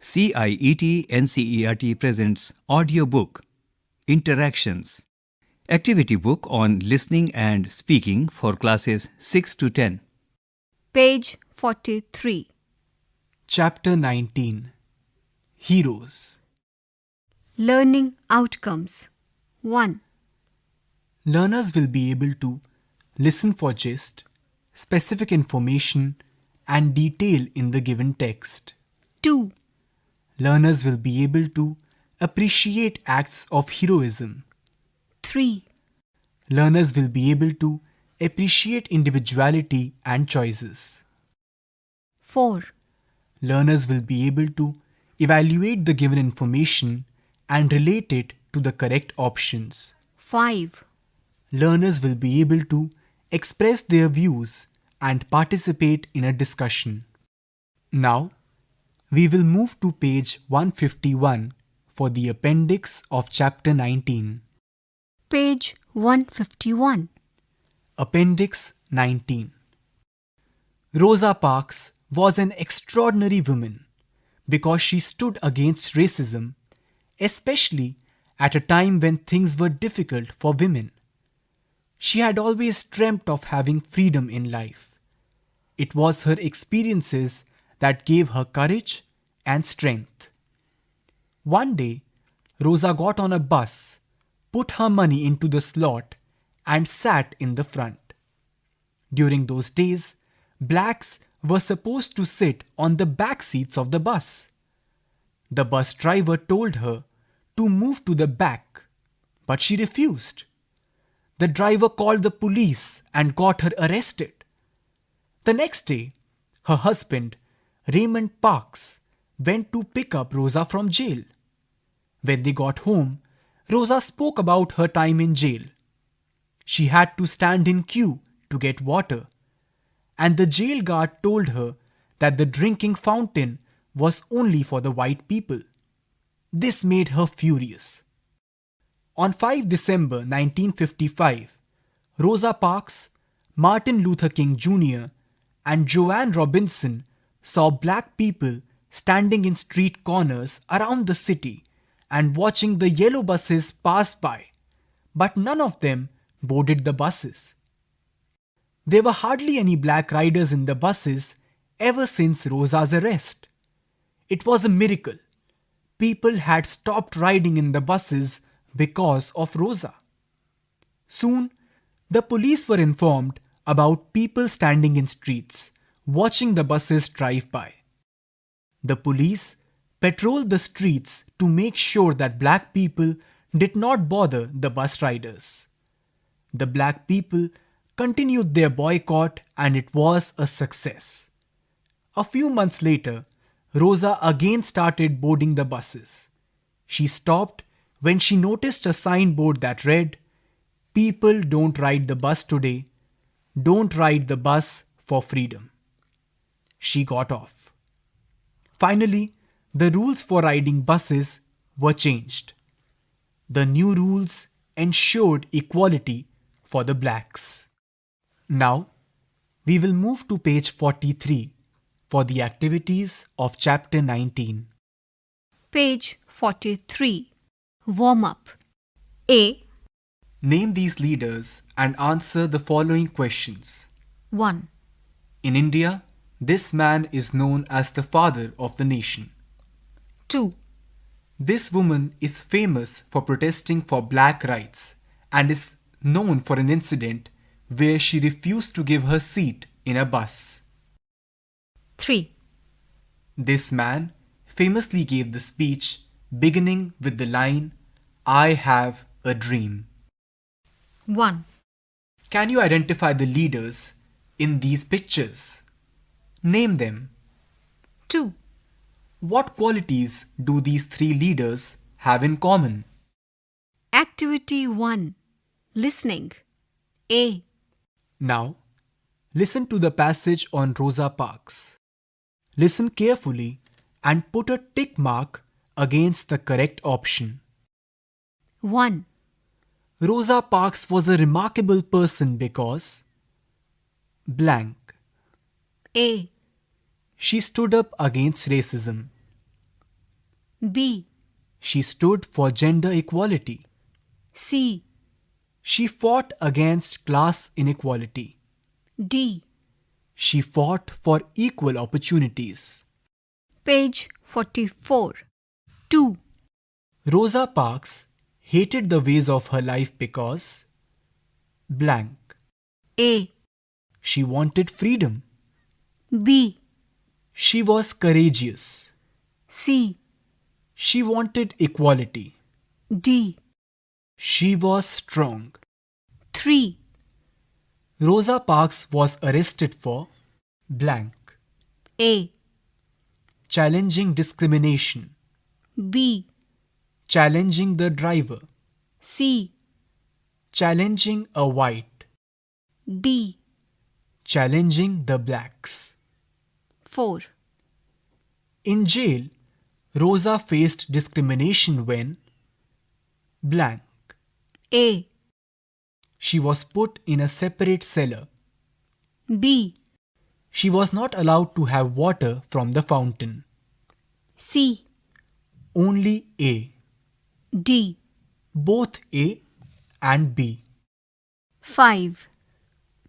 CIET NCERT presents audiobook Interactions, activity book on listening and speaking for classes 6 to 10. Page 43. Chapter 19 Heroes. Learning Outcomes 1. Learners will be able to listen for gist, specific information, and detail in the given text. 2. Learners will be able to appreciate acts of heroism. 3. Learners will be able to appreciate individuality and choices. 4. Learners will be able to evaluate the given information and relate it to the correct options. 5. Learners will be able to express their views and participate in a discussion. Now, we will move to page 151 for the appendix of chapter 19. Page 151. Appendix 19. Rosa Parks was an extraordinary woman because she stood against racism, especially at a time when things were difficult for women. She had always dreamt of having freedom in life. It was her experiences that gave her courage and strength. One day, Rosa got on a bus, put her money into the slot, and sat in the front. During those days, blacks were supposed to sit on the back seats of the bus. The bus driver told her to move to the back, but she refused. The driver called the police and got her arrested. The next day, her husband, Raymond Parks, went to pick up Rosa from jail. When they got home, Rosa spoke about her time in jail. She had to stand in queue to get water, and the jail guard told her that the drinking fountain was only for the white people. This made her furious. On 5 December 1955, Rosa Parks, Martin Luther King Jr., and Joanne Robinson saw black people standing in street corners around the city and watching the yellow buses pass by, but none of them boarded the buses. There were hardly any black riders in the buses ever since Rosa's arrest. It was a miracle. People had stopped riding in the buses because of Rosa. Soon, the police were informed about people standing in streets, watching the buses drive by. The police patrolled the streets to make sure that black people did not bother the bus riders. The black people continued their boycott and it was a success. A few months later, Rosa again started boarding the buses. She stopped when she noticed a signboard that read, "People don't ride the bus today. Don't ride the bus for freedom." She got off. Finally, the rules for riding buses were changed. The new rules ensured equality for the blacks. Now, we will move to page 43 for the activities of chapter 19. Page 43. Warm up. A. Name these leaders and answer the following questions. 1. In India, this man is known as the father of the nation. 2. This woman is famous for protesting for black rights and is known for an incident where she refused to give her seat in a bus. 3. This man famously gave the speech beginning with the line, "I have a dream." 1. Can you identify the leaders in these pictures? Name them. 2. What qualities do these three leaders have in common? Activity 1. Listening. A. Now, listen to the passage on Rosa Parks. Listen carefully and put a tick mark against the correct option. 1. Rosa Parks was a remarkable person because blank. A. She stood up against racism. B. She stood for gender equality. C. She fought against class inequality. D. She fought for equal opportunities. Page 44. 2. Rosa Parks hated the ways of her life because blank. A. She wanted freedom. B. She was courageous. C. She wanted equality. D. She was strong. 3. Rosa Parks was arrested for blank. A. Challenging discrimination. B. Challenging the driver. C. Challenging a white. D. Challenging the blacks. 4. In jail, Rosa faced discrimination when blank. A. She was put in a separate cellar. B. She was not allowed to have water from the fountain. C. Only A. D. Both A and B. 5.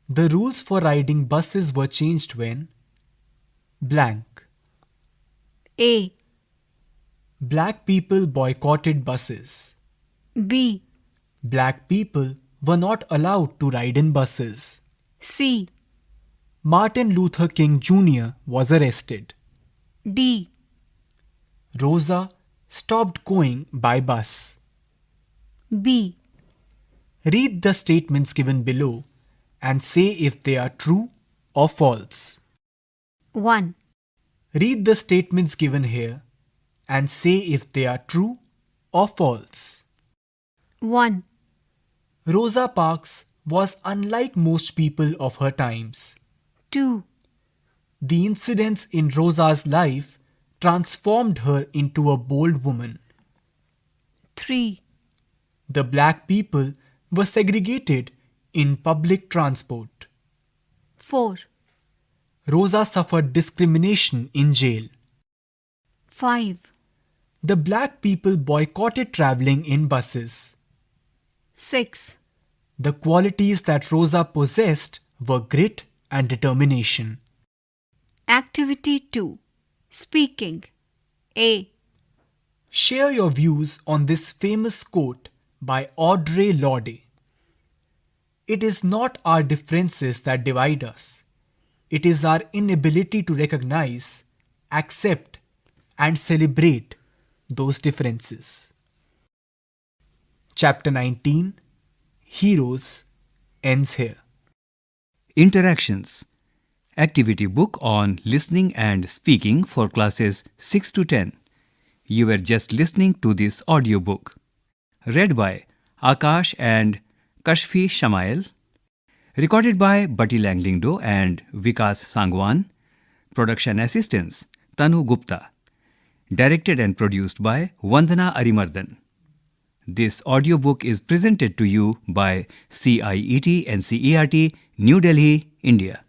The rules for riding buses were changed when blank. A. Black people boycotted buses. B. Black people were not allowed to ride in buses. C. Martin Luther King Jr. was arrested. D. Rosa stopped going by bus. B. Read the statements given below and say if they are true or false. 1. Read the statements given here and say if they are true or false. 1. Rosa Parks was unlike most people of her times. 2. The incidents in Rosa's life transformed her into a bold woman. 3. The black people were segregated in public transport. 4. Rosa suffered discrimination in jail. 5. The black people boycotted traveling in buses. 6. The qualities that Rosa possessed were grit and determination. Activity 2. Speaking. A. Share your views on this famous quote by Audre Lorde. It is not our differences that divide us. It is our inability to recognize, accept, and celebrate those differences. Chapter 19, Heroes, ends here. Interactions. Activity book on listening and speaking for classes 6 to 10. You were just listening to this audiobook. Read by Akash and Kashfi Shamail. Recorded by Bati Langlingdo and Vikas Sangwan. Production assistants Tanu Gupta. Directed and produced by Vandana Arimardan. This audiobook is presented to you by CIET NCERT, New Delhi, India.